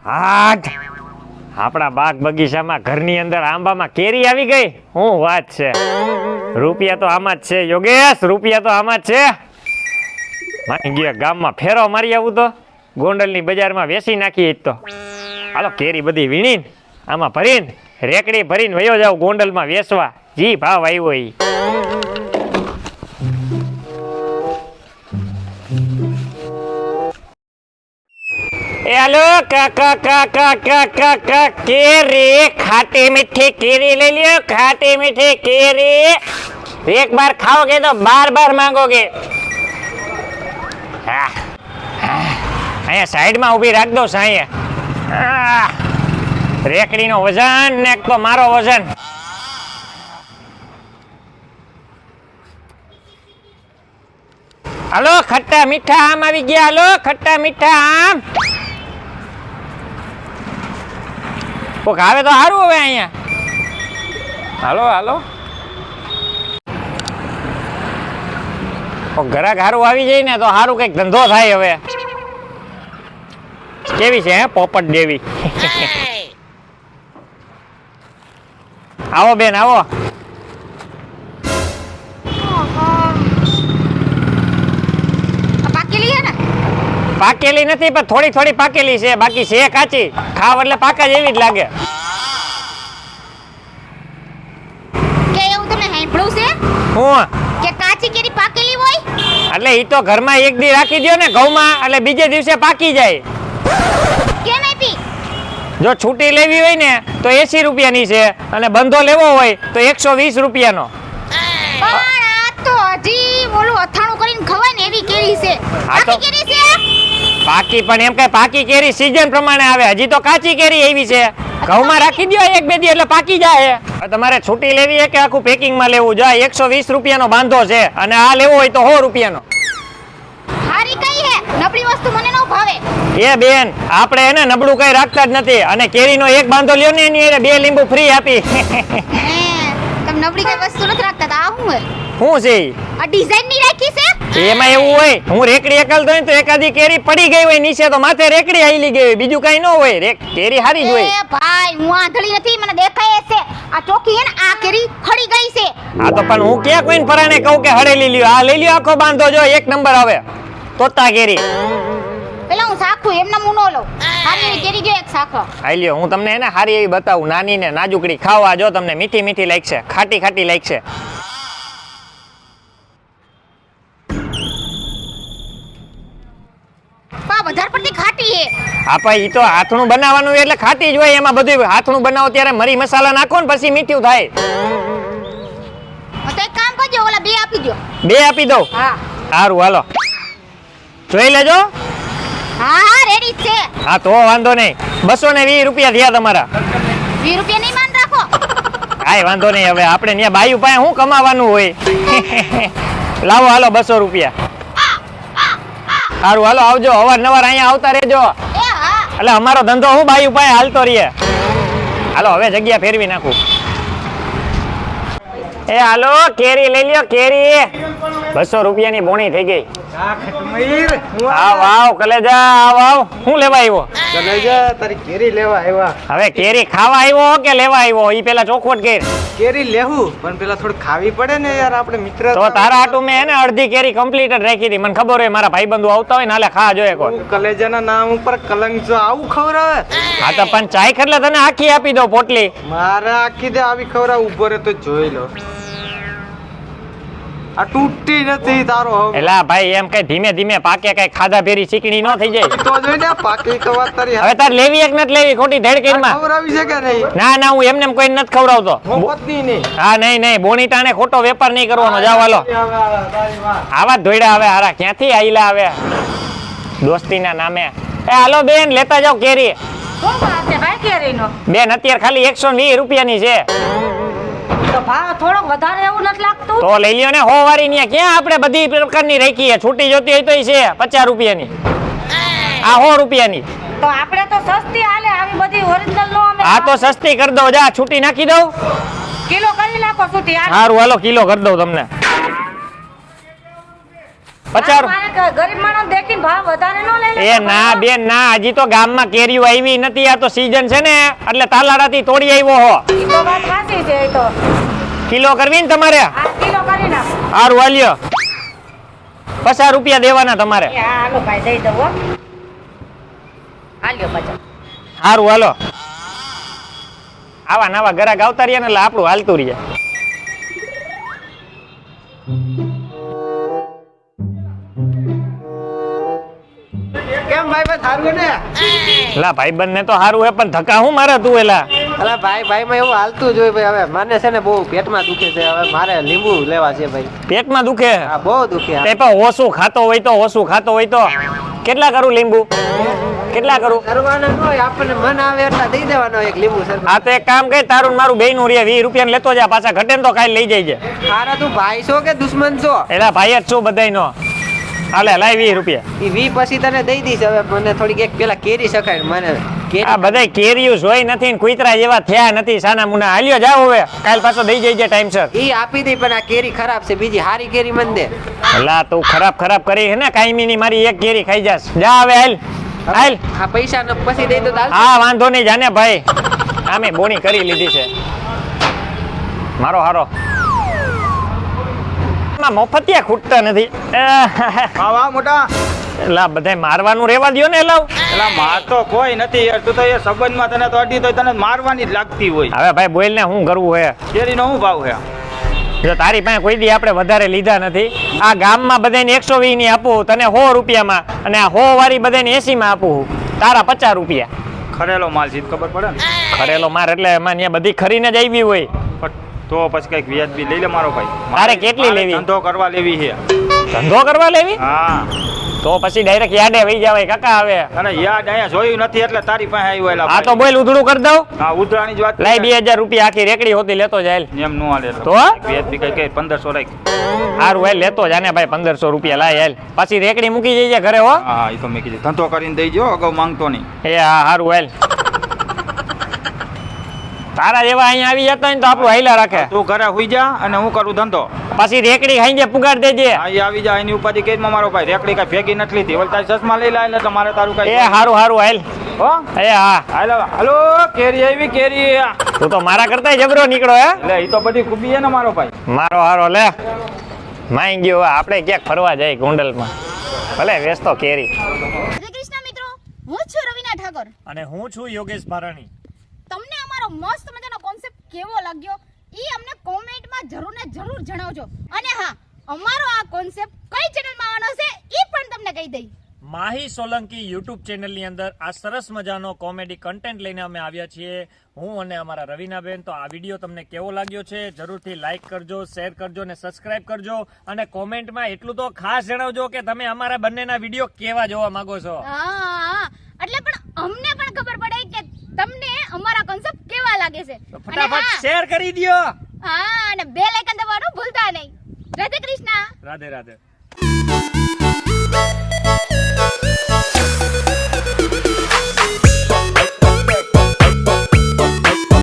હાટ આપણા બાગ બગીચામાં ઘરની અંદર આંબામાં કેરી આવી ગઈ. હું વાત છે, રૂપિયા તો આમાં જ છે યોગેશ, રૂપિયા તો આમાં જ છે. માની ગયા ગામમાં ફેરો મારી આવું તો ગોંડલની બજારમાં વેચી નાખી તો. હાલો કેરી બધી વીણીને આમાં ભરીને રેકડી ભરીને વયો જાવ ગોંડલમાં વેચવા, જી ભાવ આવ્યો ઈ. એ હાલો કાકા કાકા કાકા કાકા કેરી, ખાટી મીઠી કેરી લઈ લ્યો, ખાટી મીઠી કેરી. એક બાર ખાओगे तो बार बार मांगोगे. અહીંયા સાઈડમાં ઊભી રાખ દો સાંયે. રેકડીનો વજન ને એક તો મારો વજન. હાલો ખટ્ટા મીઠા આમ આવી ગયા. હાલો ખટ્ટા મીઠા આમ. કોક આવે તો સારું હવે અહીંયા. હાલો હાલો ઘરાક સારું આવી જાય ને તો સારું કઈક ધંધો થાય. હવે કેવી છે હે પોપટ દેવી? આવો બેન આવો. પાકેલી નથી પણ થોડી થોડી પાકેલી છે, બાકી છે કાચી. ખાવ એટલે પાકા જેવી જ લાગે. કે એવું તમને સાંભળ્યું છે હું કે કાચી કેરી પાકેલી હોય? એટલે ઈ તો ઘરમાં એક દી રાખી દ્યો ને ઘઉંમાં, એટલે બીજે દિવસે પાકી જાય. કેમ આપી? જો છૂટી લેવી હોય ને તો 80 રૂપિયાની છે અને બંધો લેવો હોય તો 120 રૂપિયાનો. પણ આ તો હજી ઓલું અથાણું કરીને ખવાય ને એવી કેરી છે. તો પાકી કેરી છે. પાકી પણ એમ કઈ પાકી કેરી સીઝન પ્રમાણે આવે, હજી તો કાચી કેરી એવી છે. ઘઉંમાં રાખી દ્યો એક બે દી એટલે પાકી જાય. તમારે છૂટી લેવી છે કે આખું પેકિંગમાં લેવું? જો 120 રૂપિયાનો બાંધો છે અને આ લેવો હોય તો 100 રૂપિયાનો. હારી કઈ હે? નબળી વસ્તુ મને ન ભાવે. એ બેન આપણે એને નબળું કઈ રાખતા જ નથી, અને કેરીનો એક બાંધો લ્યો ને એની 2 લીંબુ ફ્રી આપી. તમે નબળી કઈ વસ્તુ નથી રાખતા. આ શું હે? શું છે આ ડિઝાઇન ની રાખી છે? એમાં એવું હોય, હું રેકડી એકલ તો એકાદી કેરી પડી ગઈ હોય નીચે તો માથે રેકડી આઈલી ગઈ હોય, બીજું કઈ ન હોય. કેરી હારી જ હોય. એ ભાઈ હું આંધળી નથી, મને દેખાય છે. આ ચોકી હે ને આ કેરી ખડી ગઈ છે. હા તો પણ હું ક્યાં કોઈને પરાણે કહું કે હળેલી લ્યો? આ લઈ લ્યો આખો બાંધો, જો 1 નંબર આવે તોતા કેરી. પેલા હું સાખું એમના મુનો લઉં. હારી કેરી જો એક સાખો. આઈ લ્યો હું તમને એને હારી એવી બતાવું, નાની ને નાજુકડી. ખાવા જો તમને મીઠી મીઠી લાગશે, ખાટી ખાટી લાગશે. વધારે પડતી ખાટી હે. આપા ઈ તો હાથણું બનાવવાનું એટલે ખાટી જ હોય. એમાં બધું હાથણું બનાવો ત્યારે મરી મસાલા નાખો ને પછી મીઠું થાય. તો એક કામ કરજો, ઓલા 2 આપી દો. 2 આપી દઉં? હા સારું હાલો જોઈ લેજો. હા હા રેડી છે. હા તો વાંધો નહીં. 220 રૂપિયા થયા તમારા. 20 રૂપિયા નહીં માન રાખો. કાંઈ વાંધો નહીં. હવે આપણે ત્યાં બાયુ પાસે શું કમાવાનું હોય. લાવો હાલો 200 રૂપિયા. સારું હાલો આવજો, અવારનવાર અહીંયા આવતા રહેજો. એટલે અમારો ધંધો હું બાયુ પાસે હાલતો રહીએ. હાલો હવે જગ્યા ફેરવી નાખું. એ હાલો કેરી લઈ લ્યો કેરી. 200 રૂપિયાની બોણી થઈ ગઈ. આવ આવ કલેજા આવ આવ. શું લેવા આવ્યો? કલેજા તારી કેરી લેવા આવ્યા. હવે કેરી ખાવા આવ્યો કે લેવા આવ્યો? ઈ પેલા ચોખવટ કર. કેરી લેવું પણ પેલા થોડી ખાવી પડે ને યાર, આપણે મિત્ર. તો તારા હાટું મેં એને અડધી કેરી કમ્પ્લીટ જ રાખી હતી. મને ખબર હોય મારા ભાઈબંધુ આવતા હોય ને હાલે ખા જોઈએ કોઈ. કલેજાના નામ ઉપર કલંક જો આવું ખવરાવે. હા તો પણ ચાય એટલે તને આખી આપી દો પોટલી. મારે આખી દે આવી ખવરાવ. ઉભો રે તો જોઈ લો. આ તૂટતી નથી તારો હવે. એલા ભાઈ એમ કઈ ધીમે ધીમે પાકે, કઈ ખાધા ફેરી ચીકણી ન થઈ જાય. તો જોઈ ને પાકી તો વાત તારી. હવે તાર લેવી એક નથી લેવી ખોટી ધડકેરમાં? ખવરાવી છે કે નહીં? ના ના હું એમને કોઈ નથી ખવડાવતો. મોપતની નહીં. હા નહીં નહીં બોણી ટાણે ખોટો વેપાર નહીં કરવાનો. જાવ હાલો. આવા ધોઈડા હવે હારા ક્યાંથી આઈલા હવે દોસ્તીના નામે. એ હાલો બેન લેતા જાવ કેરી. શું ભાવ છે ભાઈ કેરીનો? બેન અત્યારે ખાલી 120 રૂપિયાની છે. તો ભાવ થોડોક વધારે એવું નથી લાગતું? તો લઈ લ્યો ને 100 વાળી ની. ક્યાં આપણે બધી પ્રકારની રાખી છે. છૂટી જોતી હોય તો છે 50 રૂપિયાની, આ 100 રૂપિયાની. તો આપણે તો સસ્તી હાલે, આવી બધી ઓરિજિનલ નો અમે. આ તો સસ્તી કરી દો. જા છૂટી નાખી દઉં. કિલો કરી નાખો સુધી. સારું હાલો કિલો કરી દઉં તમને. 50 મારે ગરીબ માણસ દેખીને ભાવ વધારે ન લઈ એ ના બેન ના, હજી તો ગામમાં કેરીઓ આવી નથી, આ તો સીઝન છે ને એટલે તાલાડાથી તોડી આવ્યો હો. ઈ તો વાત સાચી છે ઈ તો. કિલો કરવી ને તમારે? 8 કિલો કરી નાખો. હારું હાલ્યો, 50 રૂપિયા દેવાના તમારે. એ હા હાલો ભાઈ દઈ દઉં હો. હાલ્યો 50. હારું હાલો, આવા નવા ગ્રાહક આવતા રહ્યા ને એટલે આપણું હાલતું રહે. કેમ ભાઈ ભાઈ સારું ને? લા ભાઈબંધ ને તો હારું હે, પણ ધક્કા હું મારે તું એલા? અલા ભાઈ માં એવું હાલતું જ હોય ભાઈ. હવે મને છે ને બહુ પેટમાં દુખે છે, હવે મારે લીંબુ લેવા છે ભાઈ. પેટમાં દુખે? હા બહુ દુખે. તે પણ ઓછું ખાતો હોય તો કેટલા કરું લીંબુ? કેટલા કરું? કરવાના ન હોય, આપણને મન આવે એટલા દઈ દેવાનો એક લીંબુ સર. આ તો એક કામ કર, તારું ને મારું બેયનું રે 20 રૂપિયા લેતો જા, પાછા ઘટે ને તો કાઈ લઈ જઈજે. હારા તું ભાઈ છો કે દુશ્મન છો? એલા ભાઈ જ છું બધાયનો. હાલે લાય 20 રૂપિયા. ઈ 20 પછી તને દઈ દઈશ. હવે મને થોડીક એક પેલા કેરી શકાય મને. આ બધાય કેરીયું જોઈ નથી ને કુતરા જેવા થયા નથી સાના મુના. હાલ્યો જાવ હવે, કાલ પાછો દઈ જઈજે ટાઈમસર. ઈ આપી દઈ, પણ આ કેરી ખરાબ છે, બીજી હારી કેરી મને દે. એલા તું ખરાબ કરી હે ને કાયમી ની મારી એક કેરી ખાઈ જાસ. જા હવે હાલ હાલ. આ પૈસા ને પછી દઈ દો તો હાલશે? હા વાંધો નહીં, જાને ભાઈ, આમે બોણી કરી લીધી છે મારો હારો. મફતિયા ખૂટતા નથી. વાહ મોટા. એલા બધાય મારવાનું રેવા દ્યો ને એલાવ. એલા માર તો કોઈ નથી યાર, તું તો એ સંબંધમાં તને તો અડી તો તને મારવાની જ લાગતી હોય. હવે ભાઈ બોલ ને શું કરવું હે? કેરીનો શું ભાવ છે? જો તારી પાસે કોઈ દી આપણે વધારે લીધા નથી. આ ગામમાં બધાને 120 ની આપું, તને 100 રૂપિયામાં, અને આ 100 વાળી બધાને 80 માં આપું, તારા 50 રૂપિયા. ખરેલો માલ છે ખબર પડે ને? ખરેલો માર એટલે એમાં ત્યાં બધી ખરીને જ આવી હોય. પણ તો પછી કઈક વ્યાજબી લઈ લે મારો ભાઈ. તારે કેટલી મારે લેવી? ધંધો કરવા લેવી છે. ધંધો કરવા લેવી? હા. તો પછી ડાયરેક્ટ યાદે વહી જવાય કાકા. હવે અને યાદ અહીંયા જોયું નથી એટલે તારી પાસે આવ્યો. એલા આ તો બોલ ઉધડું કરી દઉં. હા ઉતરાની જ વાત. લાય 2000 રૂપિયા આખી રેકડી હોતી લેતો જાય. એમ નો હાલે તો? વ્યાજબી કઈ 1500 રાખ. હારું હાલ લેતો જાને ભાઈ 1500 રૂપિયા લાય હાલ. પછી રેકડી મૂકી જઈએ ઘરે હો. હા એ તો મેં કીધું ધંધો કરીને દઈ જો, અગાઉ માંગતો નહીં. એ હા હારું હાલ. તારા જેવા અહીંયા આવી જતા હોય ને તો આપણું હાઈલા રાખે. તું ઘરે હુઈ જા અને હું કરું ધંધો. પછી રેકડી ખાઈને પુગાડ દેજે. હા એ આવી જા, એની ઉપાધિ કેજમાં મારો ભાઈ. રેકડી કઈ ભેગી નથી લીધી. ઓલ તારી ચશ્મા લઈ લા એટલે મારે તારું કઈ. એ હારું હાલ. હો એ હા. હાલો કેરી આવી કેરી. તું તો મારા કરતા જબરો નીકળો હે. એટલે એ તો બધી ખૂબી છે ને મારો ભાઈ. મારો હારો લે માઈ ગયો. આપણે ક્યાંક ફરવા જાય ગોંડલમાં, ભલે વેચતો કેરી. હરે કૃષ્ણ મિત્રો, હું છું રવિના ઠાકોર. અને હું છું યોગેશ ભારાણી. તમને અમારો મસ્ત મજાનો કોન્સેપ્ટ કેવો લાગ્યો ઈ અમને કોમેન્ટમાં જરૂર ને જરૂર જણાવજો. અને હા, અમારો આ કોન્સેપ્ટ કઈ ચેનલમાં આવવાનો છે ઈ પણ તમને કહી દઈ. માહી સોલંકી યુટ્યુબ ચેનલની અંદર આ સરસ મજાનો કોમેડી કન્ટેન્ટ લઈને અમે આવ્યા છીએ, હું અને અમારા રવિનાબેન. તો આ વિડીયો તમને કેવો લાગ્યો છે જરૂરથી લાઈક કરજો, શેર કરજો અને સબસ્ક્રાઇબ કરજો. અને કોમેન્ટમાં એટલું તો ખાસ જણાવજો કે તમે અમારા બંનેના વિડીયો કેવા જોવા માંગો છો. હા, એટલે પણ અમને પણ ખબર પડે કે તમને અમારા કોન્સેપ્ટ કેવા લાગે છે. તો અને ફટાફટ હા, શેર કરી દ્યો. હા, અને બેલ આઇકન દબાવવાનું ભૂલતા નહીં. રાધે કૃષ્ણ. રાધે રાધે.